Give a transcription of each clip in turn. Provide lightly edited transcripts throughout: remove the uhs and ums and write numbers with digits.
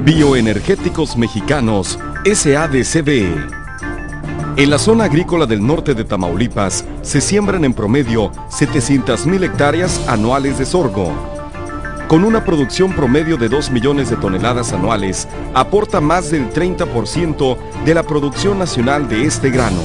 Bioenergéticos Mexicanos, SADCB. En la zona agrícola del norte de Tamaulipas se siembran en promedio 700,000 hectáreas anuales de sorgo. Con una producción promedio de 2 millones de toneladas anuales, aporta más del 30% de la producción nacional de este grano.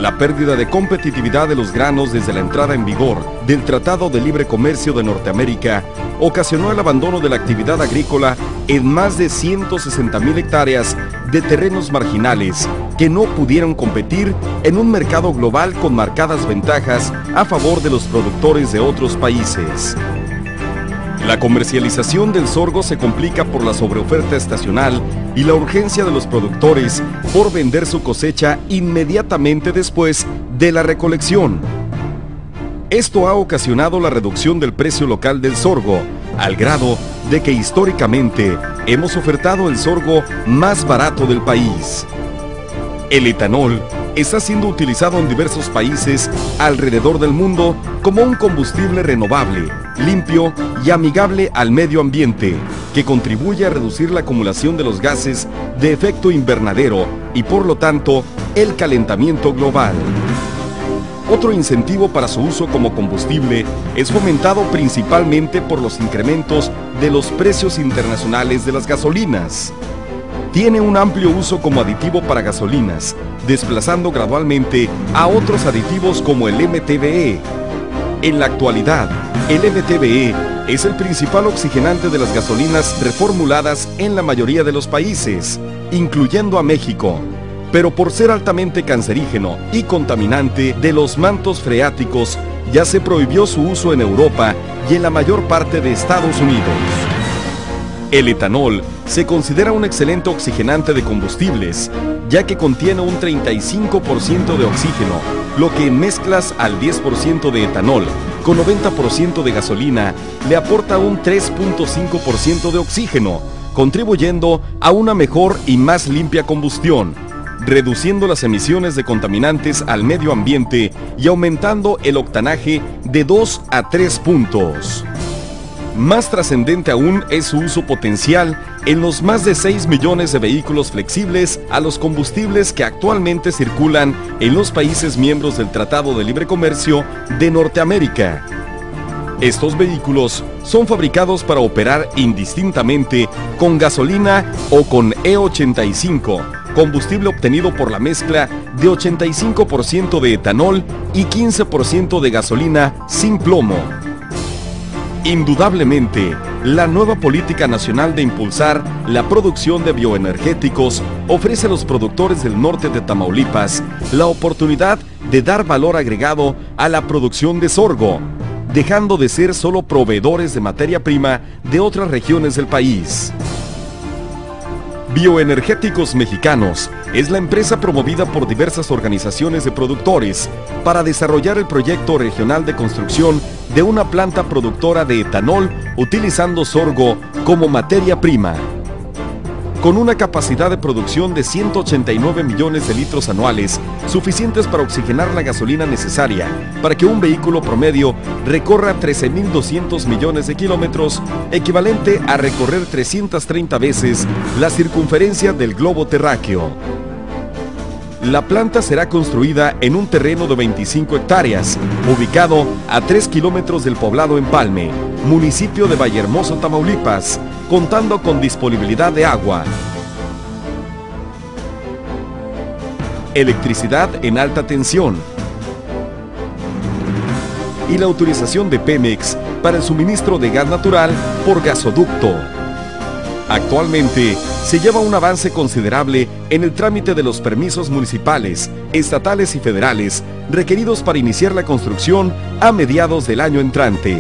La pérdida de competitividad de los granos desde la entrada en vigor del Tratado de Libre Comercio de Norteamérica ocasionó el abandono de la actividad agrícola en más de 160,000 hectáreas de terrenos marginales que no pudieron competir en un mercado global con marcadas ventajas a favor de los productores de otros países. La comercialización del sorgo se complica por la sobreoferta estacional y la urgencia de los productores por vender su cosecha inmediatamente después de la recolección. Esto ha ocasionado la reducción del precio local del sorgo, al grado de que históricamente hemos ofertado el sorgo más barato del país. El etanol está siendo utilizado en diversos países alrededor del mundo como un combustible renovable, limpio y amigable al medio ambiente, que contribuye a reducir la acumulación de los gases de efecto invernadero y por lo tanto el calentamiento global. Otro incentivo para su uso como combustible es fomentado principalmente por los incrementos de los precios internacionales de las gasolinas. Tiene un amplio uso como aditivo para gasolinas, desplazando gradualmente a otros aditivos como el MTBE. En la actualidad, el MTBE es el principal oxigenante de las gasolinas reformuladas en la mayoría de los países, incluyendo a México, pero por ser altamente cancerígeno y contaminante de los mantos freáticos, ya se prohibió su uso en Europa y en la mayor parte de Estados Unidos. El etanol se considera un excelente oxigenante de combustibles, ya que contiene un 35% de oxígeno, lo que en mezclas al 10% de etanol con 90% de gasolina le aporta un 3.5% de oxígeno, contribuyendo a una mejor y más limpia combustión, reduciendo las emisiones de contaminantes al medio ambiente y aumentando el octanaje de 2 a 3 puntos. Más trascendente aún es su uso potencial en los más de 6 millones de vehículos flexibles a los combustibles que actualmente circulan en los países miembros del Tratado de Libre Comercio de Norteamérica. Estos vehículos son fabricados para operar indistintamente con gasolina o con E85, combustible obtenido por la mezcla de 85% de etanol y 15% de gasolina sin plomo. Indudablemente, la nueva política nacional de impulsar la producción de bioenergéticos ofrece a los productores del norte de Tamaulipas la oportunidad de dar valor agregado a la producción de sorgo, dejando de ser solo proveedores de materia prima de otras regiones del país. Bioenergéticos Mexicanos es la empresa promovida por diversas organizaciones de productores para desarrollar el proyecto regional de construcción de una planta productora de etanol utilizando sorgo como materia prima. Con una capacidad de producción de 189 millones de litros anuales, suficientes para oxigenar la gasolina necesaria para que un vehículo promedio recorra 13.200 millones de kilómetros, equivalente a recorrer 330 veces la circunferencia del globo terráqueo. La planta será construida en un terreno de 25 hectáreas, ubicado a 3 kilómetros del poblado Empalme, municipio de Vallehermoso, Tamaulipas, contando con disponibilidad de agua, electricidad en alta tensión y la autorización de Pemex para el suministro de gas natural por gasoducto. Actualmente se lleva un avance considerable en el trámite de los permisos municipales, estatales y federales requeridos para iniciar la construcción a mediados del año entrante.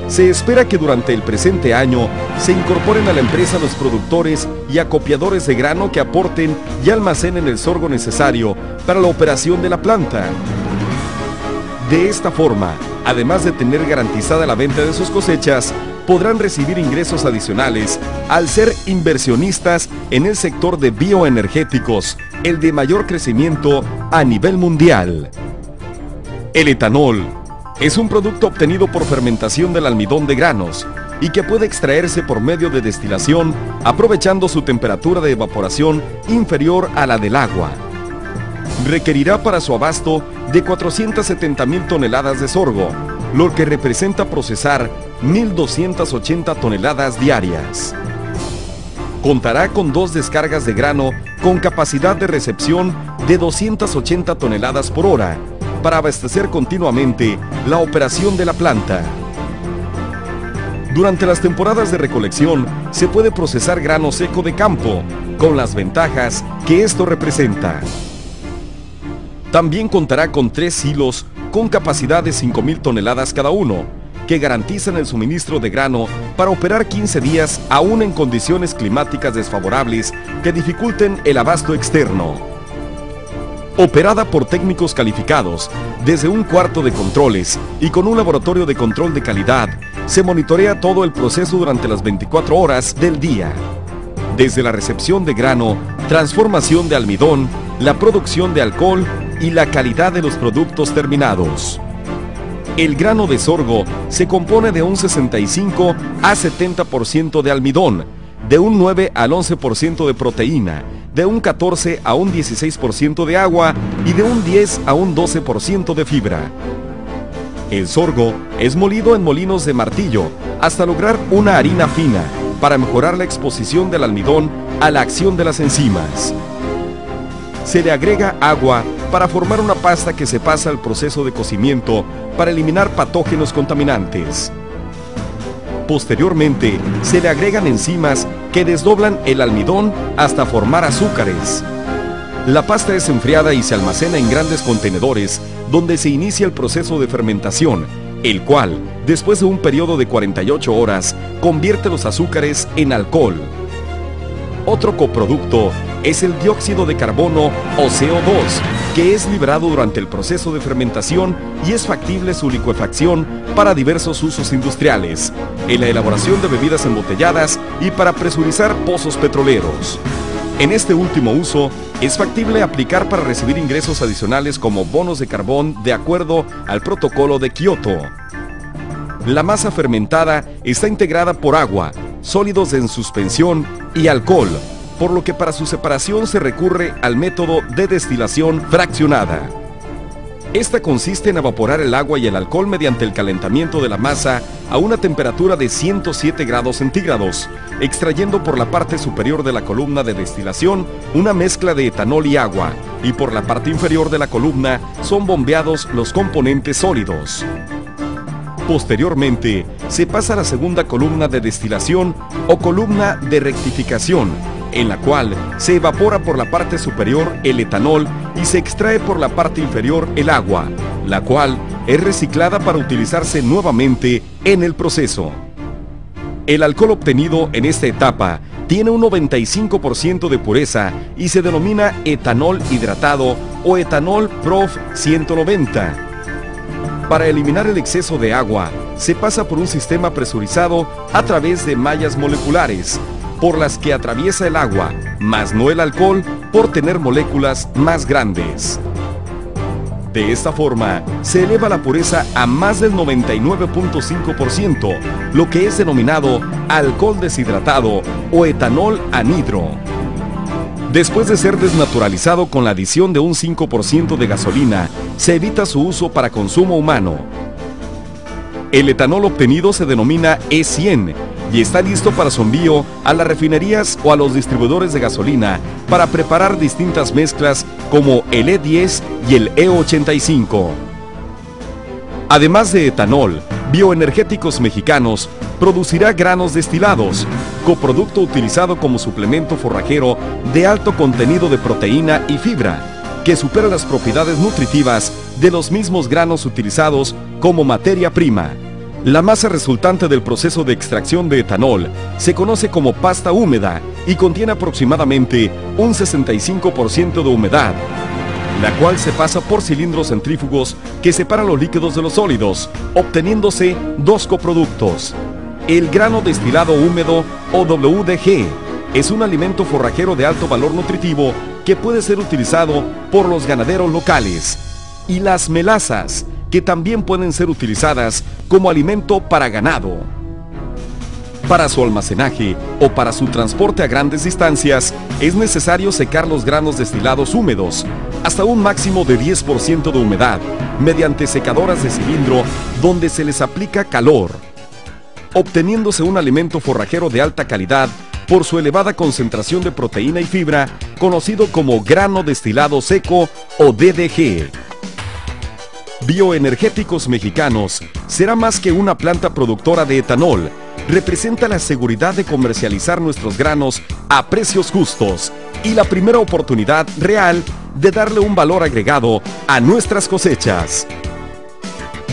Se espera que durante el presente año se incorporen a la empresa los productores y acopiadores de grano que aporten y almacenen el sorgo necesario para la operación de la planta. De esta forma, además de tener garantizada la venta de sus cosechas, podrán recibir ingresos adicionales al ser inversionistas en el sector de bioenergéticos, el de mayor crecimiento a nivel mundial. El etanol es un producto obtenido por fermentación del almidón de granos, y que puede extraerse por medio de destilación, aprovechando su temperatura de evaporación inferior a la del agua. Requerirá para su abasto de 470.000 toneladas de sorgo, lo que representa procesar 1.280 toneladas diarias. Contará con 2 descargas de grano con capacidad de recepción de 280 toneladas por hora para abastecer continuamente la operación de la planta. Durante las temporadas de recolección se puede procesar grano seco de campo, con las ventajas que esto representa. También contará con 3 silos con capacidad de 5.000 toneladas cada uno, que garantizan el suministro de grano para operar 15 días aún en condiciones climáticas desfavorables que dificulten el abasto externo. Operada por técnicos calificados, desde un cuarto de controles y con un laboratorio de control de calidad, se monitorea todo el proceso durante las 24 horas del día. Desde la recepción de grano, transformación de almidón, la producción de alcohol y la calidad de los productos terminados. El grano de sorgo se compone de un 65 a 70% de almidón, de un 9 al 11% de proteína, de un 14 a un 16% de agua y de un 10 a un 12% de fibra. El sorgo es molido en molinos de martillo hasta lograr una harina fina para mejorar la exposición del almidón a la acción de las enzimas. Se le agrega agua para formar una pasta que se pasa al proceso de cocimiento para eliminar patógenos contaminantes. Posteriormente, se le agregan enzimas que desdoblan el almidón hasta formar azúcares. La pasta es enfriada y se almacena en grandes contenedores donde se inicia el proceso de fermentación, el cual, después de un periodo de 48 horas, convierte los azúcares en alcohol. Otro coproducto es el dióxido de carbono o CO2, que es liberado durante el proceso de fermentación y es factible su licuefacción para diversos usos industriales, en la elaboración de bebidas embotelladas y para presurizar pozos petroleros. En este último uso, es factible aplicar para recibir ingresos adicionales como bonos de carbón de acuerdo al protocolo de Kioto. La masa fermentada está integrada por agua, sólidos en suspensión y alcohol, por lo que para su separación se recurre al método de destilación fraccionada. Esta consiste en evaporar el agua y el alcohol mediante el calentamiento de la masa a una temperatura de 107 grados centígrados, extrayendo por la parte superior de la columna de destilación una mezcla de etanol y agua, y por la parte inferior de la columna son bombeados los componentes sólidos. Posteriormente, se pasa a la segunda columna de destilación o columna de rectificación, en la cual se evapora por la parte superior el etanol y se extrae por la parte inferior el agua, la cual es reciclada para utilizarse nuevamente en el proceso. El alcohol obtenido en esta etapa tiene un 95% de pureza y se denomina etanol hidratado o etanol Prof 190. Para eliminar el exceso de agua, se pasa por un sistema presurizado a través de mallas moleculares, por las que atraviesa el agua, más no el alcohol, por tener moléculas más grandes. De esta forma, se eleva la pureza a más del 99.5%, lo que es denominado alcohol deshidratado o etanol anhidro. Después de ser desnaturalizado con la adición de un 5% de gasolina, se evita su uso para consumo humano. El etanol obtenido se denomina E100 y está listo para su envío a las refinerías o a los distribuidores de gasolina para preparar distintas mezclas como el E10 y el E85. Además de etanol, Bioenergéticos Mexicanos producirá granos destilados, coproducto utilizado como suplemento forrajero de alto contenido de proteína y fibra, que supera las propiedades nutritivas de los mismos granos utilizados como materia prima. La masa resultante del proceso de extracción de etanol se conoce como pasta húmeda y contiene aproximadamente un 65% de humedad, la cual se pasa por cilindros centrífugos que separan los líquidos de los sólidos, obteniéndose 2 coproductos. El grano destilado húmedo o WDG es un alimento forrajero de alto valor nutritivo que puede ser utilizado por los ganaderos locales, y las melazas, que también pueden ser utilizadas como alimento para ganado. Para su almacenaje o para su transporte a grandes distancias, es necesario secar los granos destilados húmedos, hasta un máximo de 10% de humedad, mediante secadoras de cilindro donde se les aplica calor, obteniéndose un alimento forrajero de alta calidad por su elevada concentración de proteína y fibra, conocido como grano destilado seco o DDG. Bioenergéticos Mexicanos será más que una planta productora de etanol. Representa la seguridad de comercializar nuestros granos a precios justos y la primera oportunidad real de darle un valor agregado a nuestras cosechas.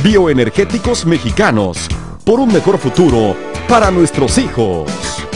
Bioenergéticos Mexicanos, por un mejor futuro para nuestros hijos.